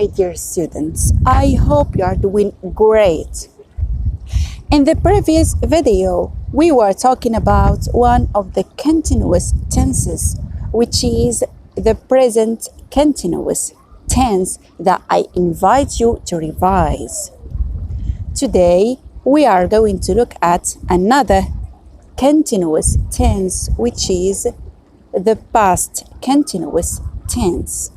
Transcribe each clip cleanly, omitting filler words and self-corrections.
my dear students. I hope you are doing great. In the previous video, we were talking about one of the continuous tenses, which is the present continuous tense that I invite you to revise. Today, we are going to look at another continuous tense, which is the past continuous tense.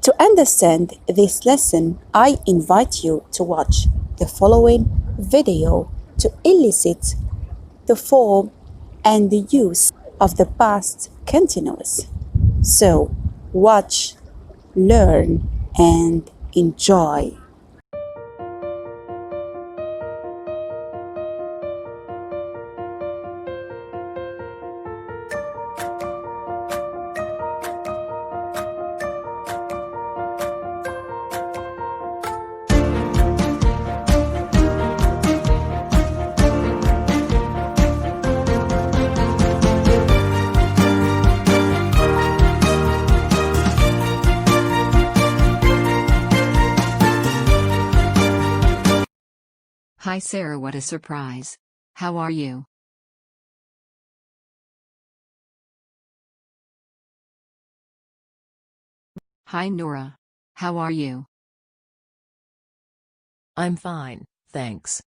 To understand this lesson, I invite you to watch the following video to elicit the form and the use of the past continuous. So, watch, learn, and enjoy. Hi Sarah, what a surprise. How are you? Hi Nora. How are you? I'm fine, thanks.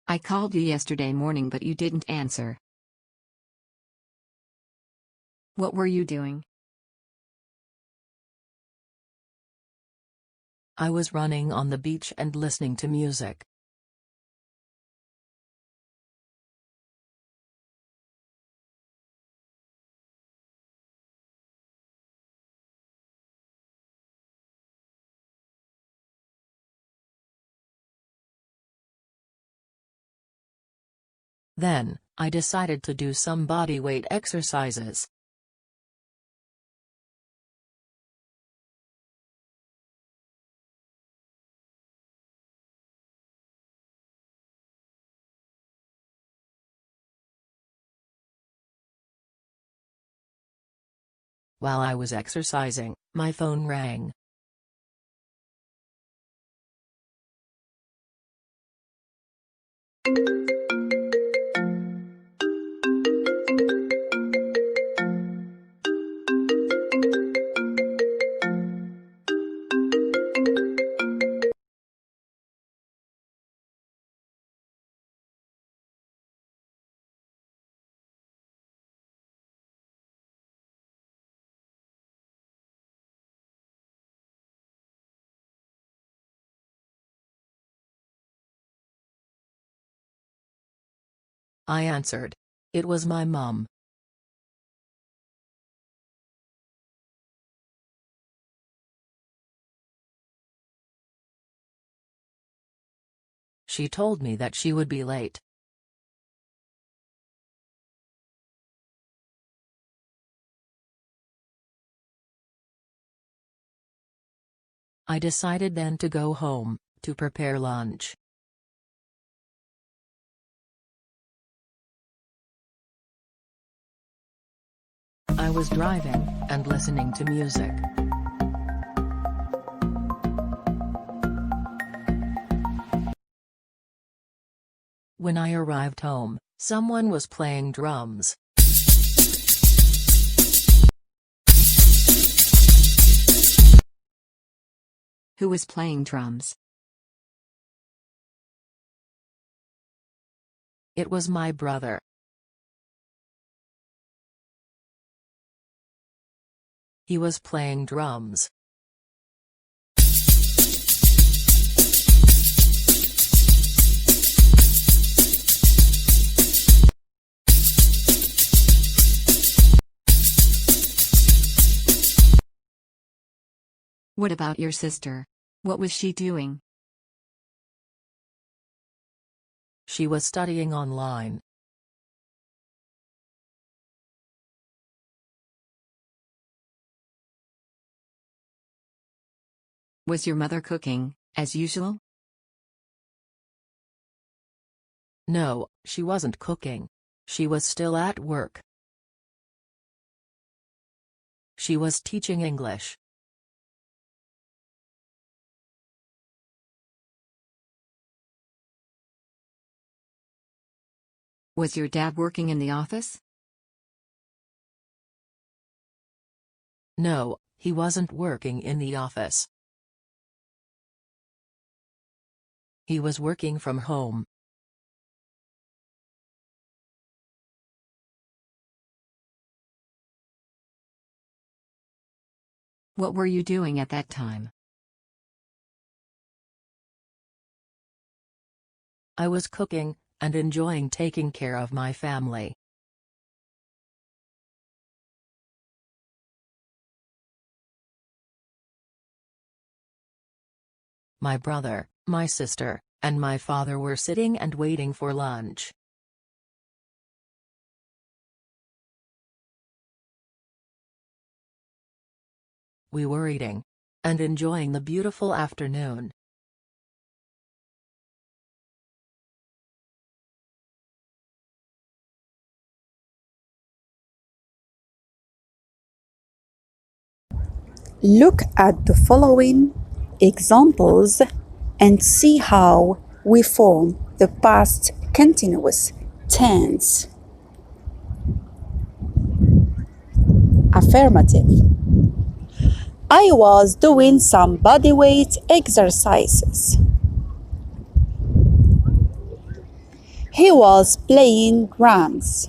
I called you yesterday morning but you didn't answer. What were you doing? I was running on the beach and listening to music. Then, I decided to do some body weight exercises. While I was exercising, my phone rang. I answered. It was my mom. She told me that she would be late. I decided then to go home, to prepare lunch. I was driving, and listening to music. When I arrived home, someone was playing drums. Who was playing drums? It was my brother. He was playing drums. What about your sister? What was she doing? She was studying online. Was your mother cooking, as usual? No, she wasn't cooking. She was still at work. She was teaching English. Was your dad working in the office? No, he wasn't working in the office. He was working from home. What were you doing at that time? I was cooking and enjoying taking care of my family. My brother, my sister, and my father were sitting and waiting for lunch. We were eating and enjoying the beautiful afternoon. Look at the following examples and see how we form the past continuous tense. Affirmative. I was doing some bodyweight exercises. He was playing drums.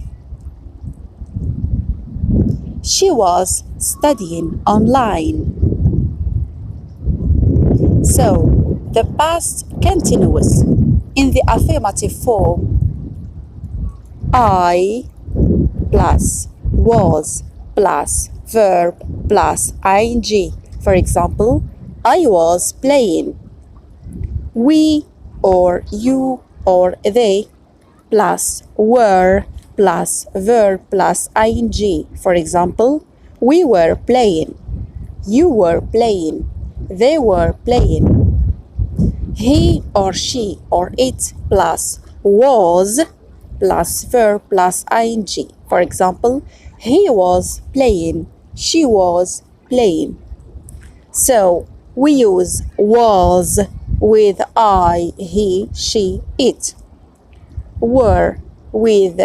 She was studying online. So, the past continuous in the affirmative form, I plus was plus verb plus ing. For example, I was playing. We or you or they plus were plus verb plus ing. For example, we were playing. You were playing. They were playing. He or she or it plus was plus verb plus ing. For example, he was playing. She was playing. So we use was with I, he, she, it. Were with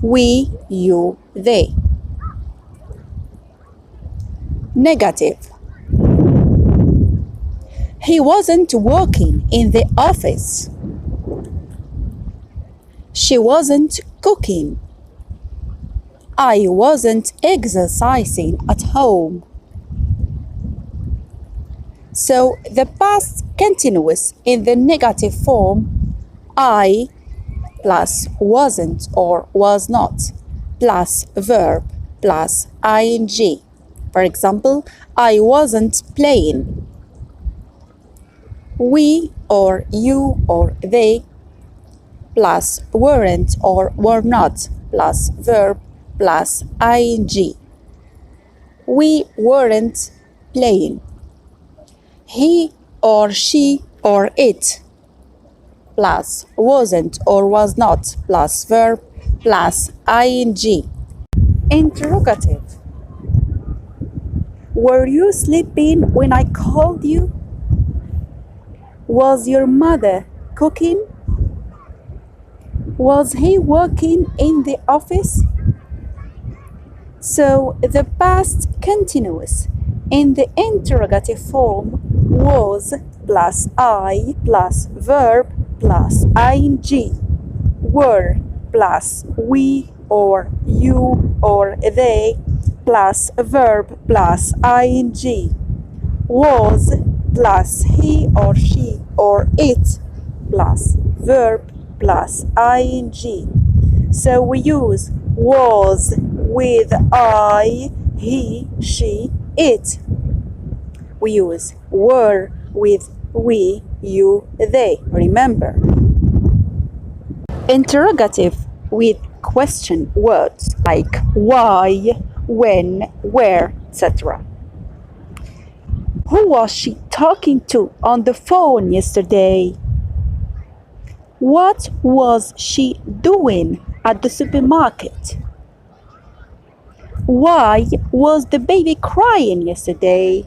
we, you, they. Negative. He wasn't working in the office. She wasn't cooking. I wasn't exercising at home. So the past continuous in the negative form, I plus wasn't or was not plus verb plus ing. For example, I wasn't playing. We or you or they plus weren't or were not plus verb plus ing. We weren't playing. He or she or it plus wasn't or was not plus verb plus ing. Interrogative. Were you sleeping when I called you? Was your mother cooking? Was he working in the office? So the past continuous in the interrogative form was plus I plus verb plus ing, were plus we or you or they plus verb plus ing, was plus he or she or it plus verb plus ing. So we use was with I, he, she, it. We use were with we, you, they. Remember. Interrogative with question words like why, when, where, etc. Who was she talking to on the phone yesterday? What was she doing at the supermarket? Why was the baby crying yesterday?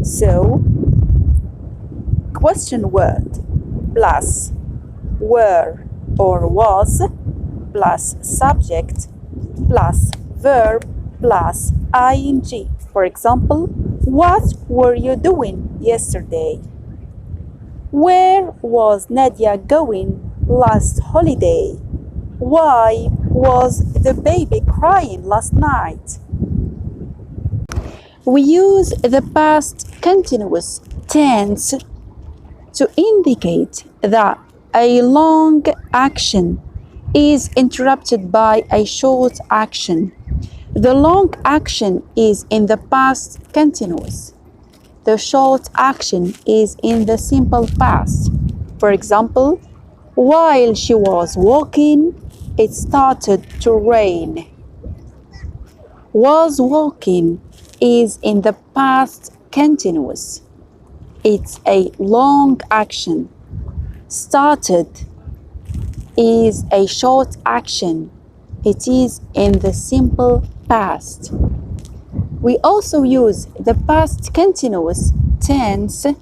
So, question word plus were or was plus subject plus verb plus ing. For example, what were you doing yesterday? Where was Nadia going last holiday? Why was the baby crying last night? We use the past continuous tense to indicate that a long action is interrupted by a short action. The long action is in the past continuous. The short action is in the simple past. For example, while she was walking, it started to rain. Was walking is in the past continuous. It's a long action. Started is a short action. It is in the simple past. We also use the past continuous tense to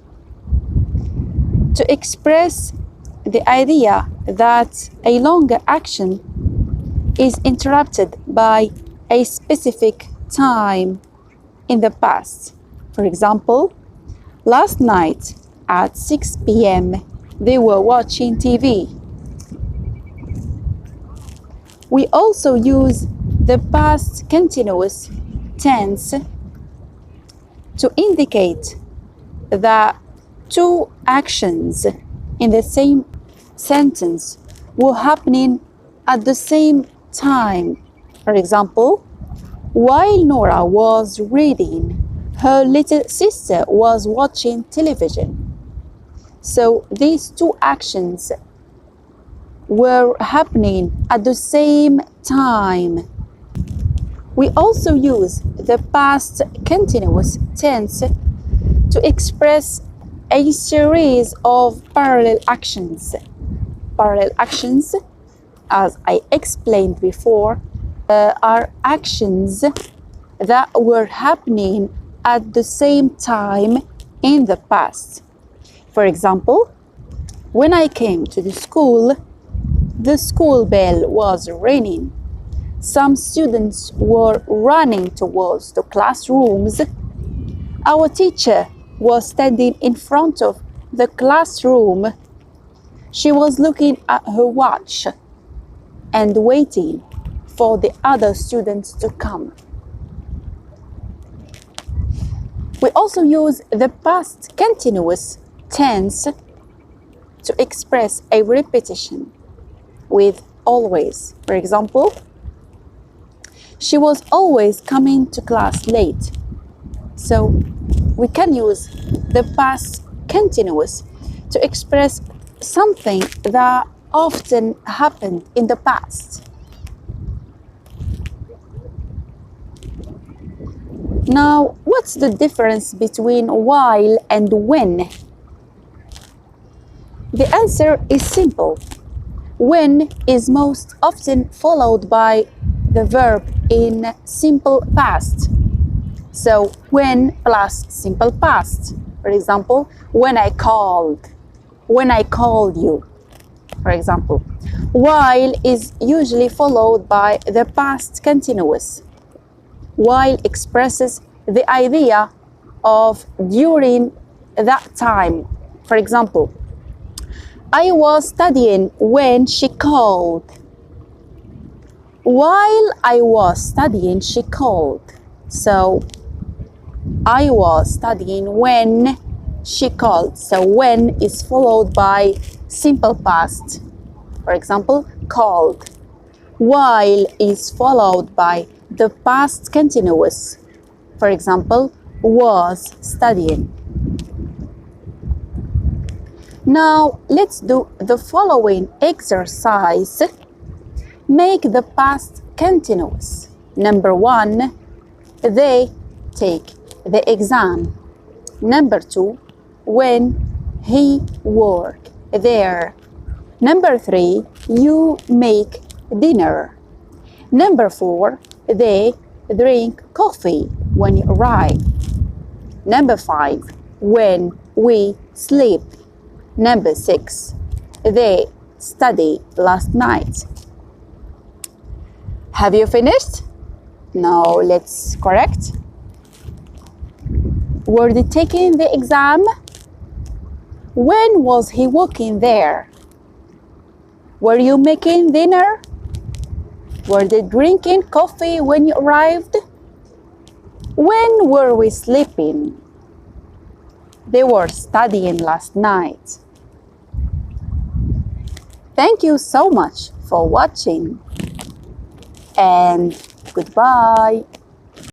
express the idea that a longer action is interrupted by a specific time in the past. For example, last night at 6 p.m. they were watching TV. We also use the past continuous tense to indicate that two actions in the same sentence were happening at the same time. For example, while Nora was reading, her little sister was watching television. So these two actions were happening at the same time. We also use the past continuous tense to express a series of parallel actions. Parallel actions, as I explained before, are actions that were happening at the same time in the past. For example, when I came to the school bell was ringing. Some students were running towards the classrooms. Our teacher was standing in front of the classroom. She was looking at her watch and waiting for the other students to come. We also use the past continuous tense to express a repetition with always. For example, she was always coming to class late. So we can use the past continuous to express something that often happened in the past. Now, what's the difference between while and when? The answer is simple. When is most often followed by the verb in simple past. So when plus simple past. For example, when I called you. For example, while is usually followed by the past continuous. While expresses the idea of during that time. For example, I was studying when she called. While I was studying, she called. So I was studying when she called. So when is followed by simple past. For example, called. While is followed by the past continuous. For example, was studying. Now let's do the following exercise. Make the past continuous. Number 1, they take the exam. Number 2, when he worked there. Number 3, you make dinner. Number 4, They drink coffee when you arrive. Number 5. When we sleep. Number 6. They studied last night. Have you finished? Now let's correct. Were they taking the exam? When was he walking there? Were you making dinner? Were they drinking coffee when you arrived? When were we sleeping? They were studying last night. Thank you so much for watching and goodbye.